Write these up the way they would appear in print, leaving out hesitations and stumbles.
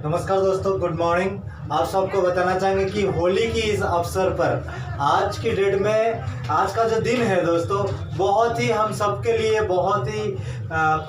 नमस्कार दोस्तों, good morning. आप सबको बताना चाहेंगे कि होली की इस अवसर पर आज की डेट में आज का जो दिन है दोस्तों, बहुत ही हम सबके लिए बहुत ही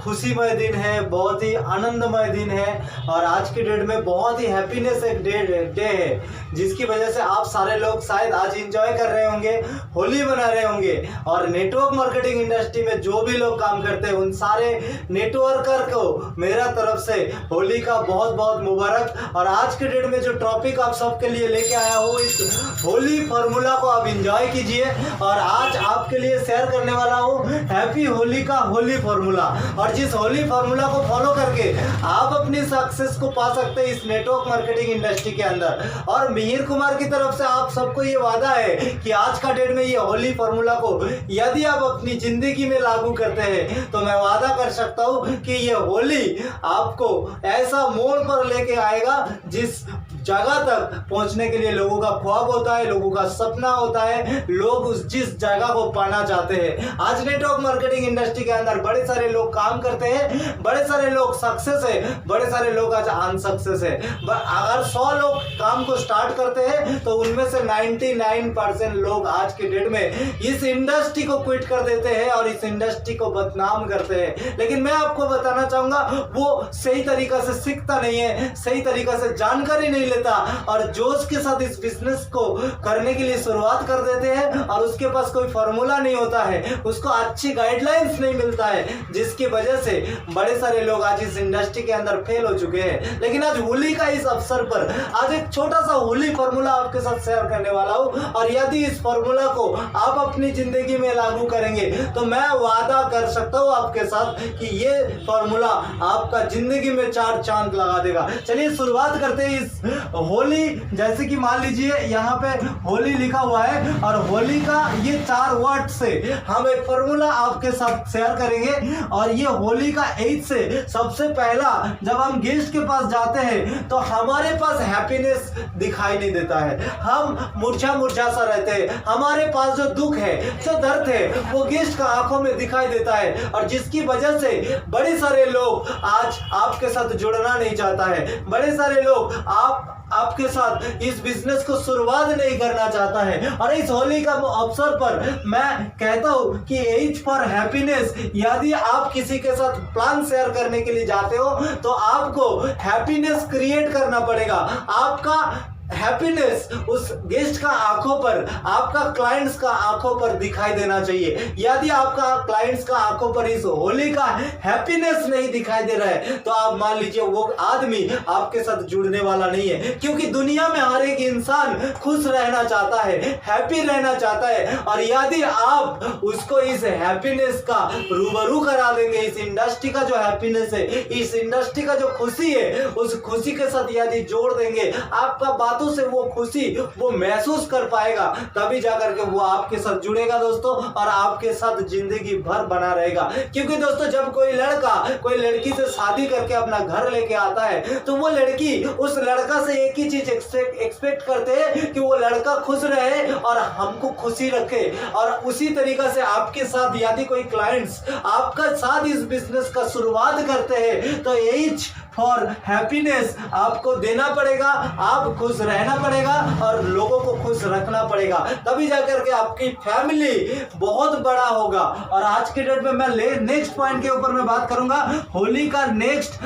खुशीमय दिन है, बहुत ही आनंदमय दिन है। और आज की डेट में बहुत ही हैप्पीनेस एक डे है, जिसकी वजह से आप सारे लोग शायद आज इंजॉय कर रहे होंगे, होली मना रहे होंगे। और नेटवर्क मार्केटिंग इंडस्ट्री में जो भी लोग काम करते हैं उन सारे नेटवर्कर को मेरा तरफ से होली का बहुत बहुत मुबारक। और आज के डेट में जो टॉपिक आप सबके लिए लेके आया हूँ, इस होली फार्मूला को आप एंजॉय कीजिए। और आज आपके लिए शेयर करने वाला हूँ हैप्पी होली का होली फार्मूला। और जिस होली फार्मूला को फॉलो करके आप अपनी सक्सेस को पा सकते हैं इस नेटवर्क मार्केटिंग इंडस्ट्री के अंदर। और मिहिर कुमार की तरफ से आप सबको ये वादा है कि आज का डेट में ये होली फार्मूला को यदि आप अपनी जिंदगी में लागू करते हैं तो मैं वादा कर सकता हूँ कि ये होली आपको ऐसा मोड़ पर लेके आएगा जिस जगह तक पहुंचने के लिए लोगों का ख्वाब होता है, लोगों का सपना होता है, लोग उस जिस जगह को पाना चाहते हैं। आज नेटवर्क मार्केटिंग इंडस्ट्री के अंदर बड़े सारे लोग काम करते हैं, बड़े सारे लोग सक्सेस है, बड़े सारे लोग आज अनसक्सेस है। अगर 100 लोग काम को स्टार्ट करते हैं तो उनमें से 99% लोग आज के डेट में इस इंडस्ट्री को क्विट कर देते हैं और इस इंडस्ट्री को बदनाम करते हैं। लेकिन मैं आपको बताना चाहूंगा वो सही तरीका से सीखता नहीं है, सही तरीका से जानकारी नहीं लेता और जोश के साथ इस बिजनेस को करने के लिए शुरुआत कर देते हैं। और उसके पास कोई फार्मूला नहीं होता है, उसको अच्छी गाइडलाइंस नहीं मिलता है, जिसकी वजह से बड़े सारे लोग आज इस इंडस्ट्री के अंदर फेल हो चुके हैं। लेकिन आज होली का इस अवसर पर आज एक छोटा सा होली फार्मूला आपके साथ शेयर करने वाला हूं। और यदि इस फार्मूला को आप अपनी जिंदगी में लागू करेंगे तो मैं वादा कर सकता हूं आपके साथ कि ये फार्मूला आपका जिंदगी में 4 चांद लगा देगा। चलिए शुरुआत करते हैं इस होली। जैसे कि मान लीजिए यहाँ पे होली लिखा हुआ है और होली का ये 4 वर्ड से हम एक फार्मूला आपके साथ शेयर करेंगे। और ये होली का एज से सबसे पहला जब हम गेस्ट के पास जाते हैं तो हमारे पास हैप्पीनेस दिखाई नहीं देता है, हम मुरझा मुरझा सा रहते हैं। हमारे पास जो दुख है, जो दर्द है, वो गेस्ट का आंखों में दिखाई देता है। और जिसकी वजह से बड़े सारे लोग आज आपके साथ जुड़ना नहीं चाहता है, बड़े सारे लोग आपके साथ इस बिजनेस को शुरुआत नहीं करना चाहता है। और इस होली का अवसर पर मैं कहता हूं कि एज फॉर हैप्पीनेस, यदि आप किसी के साथ प्लान शेयर करने के लिए जाते हो तो आपको हैप्पीनेस क्रिएट करना पड़ेगा। आपका हैप्पीनेस उस गेस्ट का आंखों पर, आपका क्लाइंट्स का आंखों पर दिखाई देना चाहिए। यदि आपका क्लाइंट्स का आंखों पर इस होली का हैप्पीनेस नहीं दिखाई दे रहा है तो आप मान लीजिए वो आदमी आपके साथ जुड़ने वाला नहीं है। क्योंकि दुनिया में हर एक इंसान खुश रहना चाहता है, हैप्पी रहना चाहता है। और यदि आप उसको इस हैप्पीनेस का रूबरू करा देंगे, इस इंडस्ट्री का जो हैप्पीनेस है, इस इंडस्ट्री का जो खुशी है, उस खुशी के साथ यदि जोड़ देंगे, आपका बातों से वो खुशी वो महसूस कर पाएगा, तभी जाकर के वो आपके साथ जुड़ेगा दोस्तों, और आपके साथ जिंदगी भर बना रहेगा। क्योंकि दोस्तों जब कोई लड़का कोई लड़की से शादी करके अपना घर लेके आता है तो वो लड़की उस लड़का से एक ही चीज एक्सपेक्ट करते हैं कि वो लड़का खुश रहे और हमको खुशी रखे। और उसी तरीका से आपके साथ यदि कोई क्लाइंट्स आपका साथ इस बिजनेस का शुरुआत करते हैं तो एज फॉर हैप्पीनेस आपको देना पड़ेगा, आप खुश रहना पड़ेगा और लोगों को खुश रखना पड़ेगा, तभी जाकर के आपकी फैमिली बहुत बड़ा होगा। और आज के डेट में मैं नेक्स्ट पॉइंट के ऊपर मैं बात करूंगा, होली का नेक्स्ट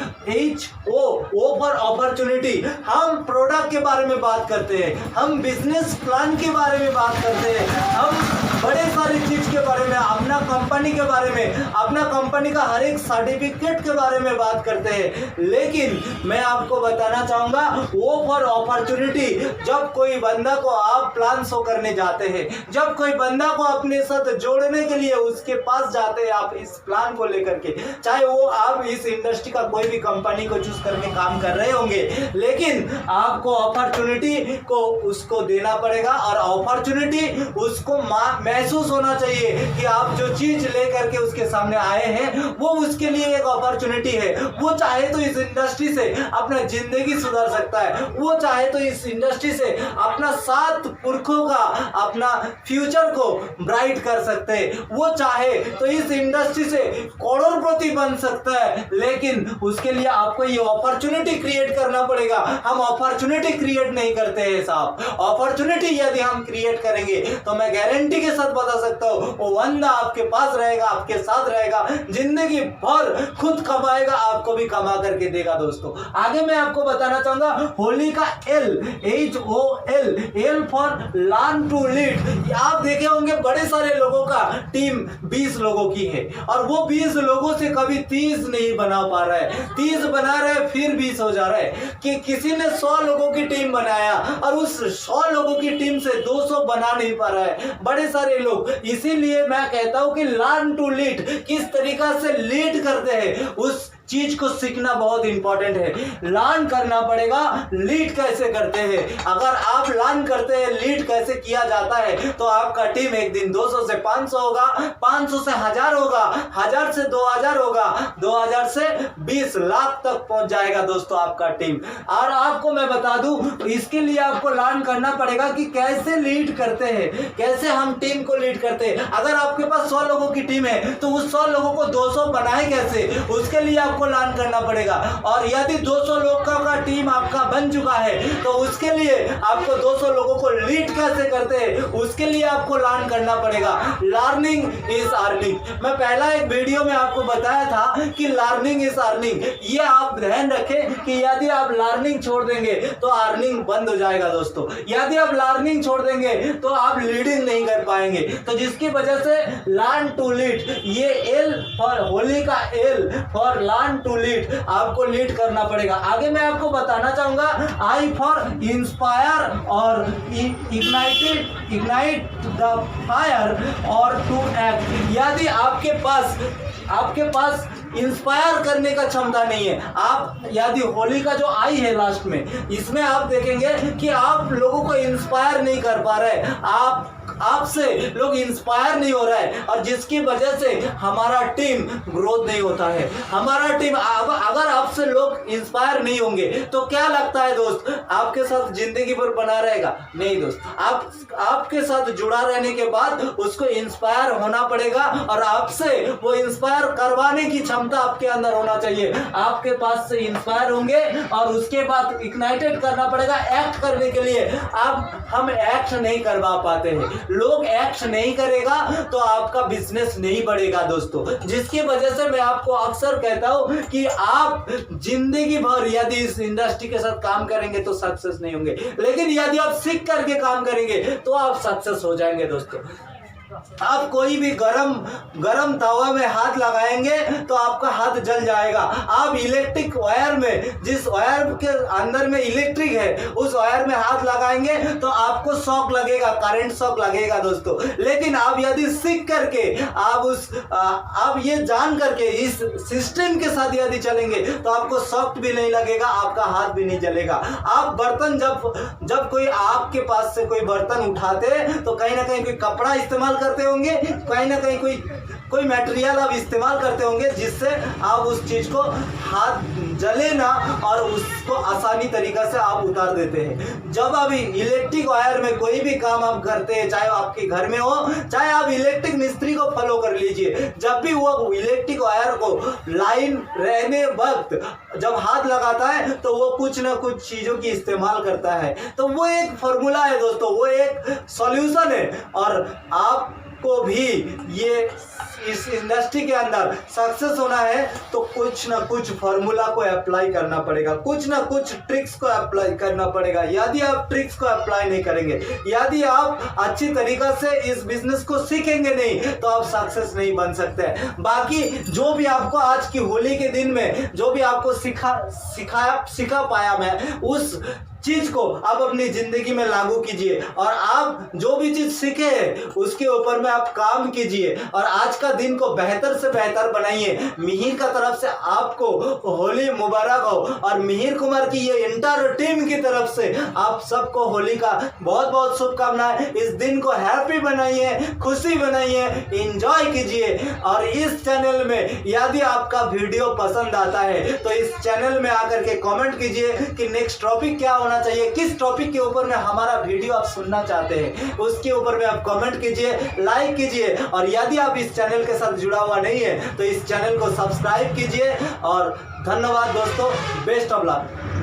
ओ फॉर अपॉर्चुनिटी। हम प्रोडक्ट के बारे में बात करते हैं, हम बिजनेस प्लान के बारे में बात करते हैं, हम बड़े सारी चीज के बारे में, अपना कंपनी के बारे में, अपना कंपनी का हर एक सर्टिफिकेट के बारे में बात करते हैं। लेकिन मैं आपको बताना चाहूंगा वो फॉर अपॉर्चुनिटी, जब कोई बंदा को आप प्लान शो करने जाते हैं, जब कोई बंदा को अपने साथ जोड़ने के लिए उसके पास जाते हैं आप इस प्लान को लेकर के, चाहे वो आप इस इंडस्ट्री का कोई भी कंपनी को चूज करके काम कर रहे होंगे, लेकिन आपको अपॉर्चुनिटी को उसको देना पड़ेगा। और अपॉर्चुनिटी उसको महसूस होना चाहिए कि आप जो चीज लेकर के उसके सामने आए हैं वो उसके लिए एक अपॉर्चुनिटी है। वो चाहे तो इस इंडस्ट्री से अपना जिंदगी सुधार सकता है, वो चाहे तो इस इंडस्ट्री से अपना 7 पुरखों का अपना फ्यूचर को ब्राइट कर सकते हैं, वो चाहे तो इस इंडस्ट्री से करोड़पति बन सकता है। लेकिन उसके लिए आपको ये अपॉर्चुनिटी क्रिएट करना पड़ेगा। हम अपॉर्चुनिटी क्रिएट नहीं करते हैं साहब। अपॉर्चुनिटी यदि हम क्रिएट करेंगे तो मैं गारंटी के साथ बता सकता हूँ वो बंदा आपके पास रहेगा, आपके साथ रहेगा, जिंदगी भर खुद कमाएगा, आपको भी कमा करके देगा। दोस्तों आगे मैं आपको बताना चाहूंगा होली का HOL, L for learn to lead. आप देखे होंगे बड़े सारे लोगों का टीम 20 लोगों की है और वो 20 लोगों से कभी 30 नहीं बना पा रहा है, 30 बना रहे हैं फिर 20 हो जा रहा है। कि किसी ने 100 लोगों की टीम बनाया और उस 100 लोगों की टीम से 200 बना नहीं पा रहा है बड़े सारे लोग। इसीलिए मैं कहता हूं कि लर्न टू लीड, किस तरीका से लीड करते हैं उस चीज को सीखना बहुत इंपॉर्टेंट है। लर्न करना पड़ेगा लीड कैसे करते हैं। अगर आप लर्न करते हैं लीड कैसे किया जाता है तो आपका टीम एक दिन 200 से 500 होगा, 500 से 1000 होगा, 1000 से 2000 होगा, 2000 से 20 लाख तक पहुंच जाएगा दोस्तों आपका टीम। और आपको मैं बता दूं इसके लिए आपको लर्न करना पड़ेगा कि कैसे लीड करते हैं, कैसे हम टीम को लीड करते हैं। अगर आपके पास 100 लोगों की टीम है तो उस 100 लोगों को 200 बनाए कैसे, उसके लिए आपको लर्न करना पड़ेगा। और यदि 200 लोगों का टीम आपका बन चुका है तो उसके लिए आपको 200 लोगों को लीड कैसे करते हैं उसके लिए आपको लर्न करना पड़ेगा। Learning is earning. मैं पहला एक वीडियो में आपको बताया था कि लर्निंग इज अर्निंग। ये आप ध्यान रखें कि यदि आप लर्निंग छोड़ देंगे तो अर्निंग बंद हो जाएगा दोस्तों। यदि आप लर्निंग छोड़ देंगे तो आप लीडिंग नहीं कर पाएंगे। तो जिसकी वजह से लर्न टू लीड, ये एल फॉर होली का L for learn to lead, आपको लीड करना पड़ेगा। आगे मैं आपको बताना चाहूंगा आई फॉर इंस्पायर और इग्नाइट द फायर और टू एक्ट। यदि आपके पास इंस्पायर करने का क्षमता नहीं है, आप यदि होली का जो आई है लास्ट में, इसमें आप देखेंगे कि आप लोगों को इंस्पायर नहीं कर पा रहे, आपसे लोग इंस्पायर नहीं हो रहा है और जिसकी वजह से हमारा टीम ग्रोथ नहीं होता है। हमारा टीम अगर आपसे लोग इंस्पायर नहीं होंगे तो क्या लगता है दोस्त आपके साथ जिंदगी भर बना रहेगा? नहीं दोस्त, आपके साथ जुड़ा रहने के बाद उसको इंस्पायर होना पड़ेगा और आपसे वो इंस्पायर करवाने की क्षमता आपके अंदर होना चाहिए। आपके पास से इंस्पायर होंगे और उसके बाद इग्नाइटेड करना पड़ेगा एक्ट करने के लिए। हम एक्ट नहीं करवा पाते हैं, लोग एक्ट नहीं करेगा तो आपका बिजनेस नहीं बढ़ेगा दोस्तों। जिसकी वजह से मैं आपको अक्सर कहता हूं कि आप जिंदगी भर यदि इस इंडस्ट्री के साथ काम करेंगे तो सक्सेस नहीं होंगे, लेकिन यदि आप सीख करके काम करेंगे तो आप सक्सेस हो जाएंगे दोस्तों। आप कोई भी गरम तवा में हाथ लगाएंगे तो आपका हाथ जल जाएगा। आप इलेक्ट्रिक वायर में, जिस वायर के अंदर में इलेक्ट्रिक है, उस वायर में हाथ लगाएंगे तो आपको शॉक लगेगा, करंट शॉक लगेगा दोस्तों। लेकिन आप यदि सीख करके आप ये जान करके इस सिस्टम के साथ यदि चलेंगे तो आपको शॉक भी नहीं लगेगा, आपका हाथ भी नहीं जलेगा। आप बर्तन जब कोई आपके पास से कोई बर्तन उठाते तो कहीं ना कहीं कोई कपड़ा इस्तेमाल करते होंगे, कहीं ना कहीं कोई मटेरियल आप इस्तेमाल करते होंगे जिससे आप उस चीज को हाथ जले ना और उसको आसानी तरीका से आप उतार देते हैं। जब अभी इलेक्ट्रिक वायर में कोई भी काम आप करते हैं, चाहे आपके घर में हो, चाहे आप इलेक्ट्रिक मिस्त्री को फॉलो कर लीजिए, जब भी वो इलेक्ट्रिक वायर को लाइन रहने वक्त जब हाथ लगाता है तो वो कुछ ना कुछ चीजों की इस्तेमाल करता है। तो वो एक फॉर्मूला है दोस्तों, वो एक सॉल्यूशन है। और आपको भी ये इस इंडस्ट्री के अंदर सक्सेस होना है तो कुछ ना कुछ फॉर्मूला को अप्लाई करना पड़ेगा, कुछ ना कुछ ट्रिक्स को अप्लाई करना पड़ेगा। यदि आप ट्रिक्स को अप्लाई नहीं करेंगे, यदि आप अच्छी तरीका से इस बिजनेस को सीखेंगे नहीं तो आप सक्सेस नहीं बन सकते। बाकी जो भी आपको आज की होली के दिन में जो भी आपको सिखा पाया मैं, उस चीज को आप अपनी जिंदगी में लागू कीजिए और आप जो भी चीज सीखे हैं उसके ऊपर में आप काम कीजिए और आज का दिन को बेहतर से बेहतर बनाइए। मिहिर का तरफ से आपको होली मुबारक हो और मिहिर कुमार की ये इंटर टीम की तरफ से आप सबको होली का बहुत बहुत शुभकामनाएं। इस दिन को हैप्पी बनाइए, खुशी बनाइए, एंजॉय कीजिए। और इस चैनल में यदि आपका वीडियो पसंद आता है तो इस चैनल में आकर के कमेंट कीजिए कि नेक्स्ट टॉपिक क्या होना चाहिए, किस टॉपिक के ऊपर में हमारा वीडियो आप सुनना चाहते हैं उसके ऊपर में आप कमेंट कीजिए, लाइक कीजिए। और यदि आप इस चैनल के साथ जुड़ा हुआ नहीं है तो इस चैनल को सब्सक्राइब कीजिए। और धन्यवाद दोस्तों, बेस्ट ऑफ लक।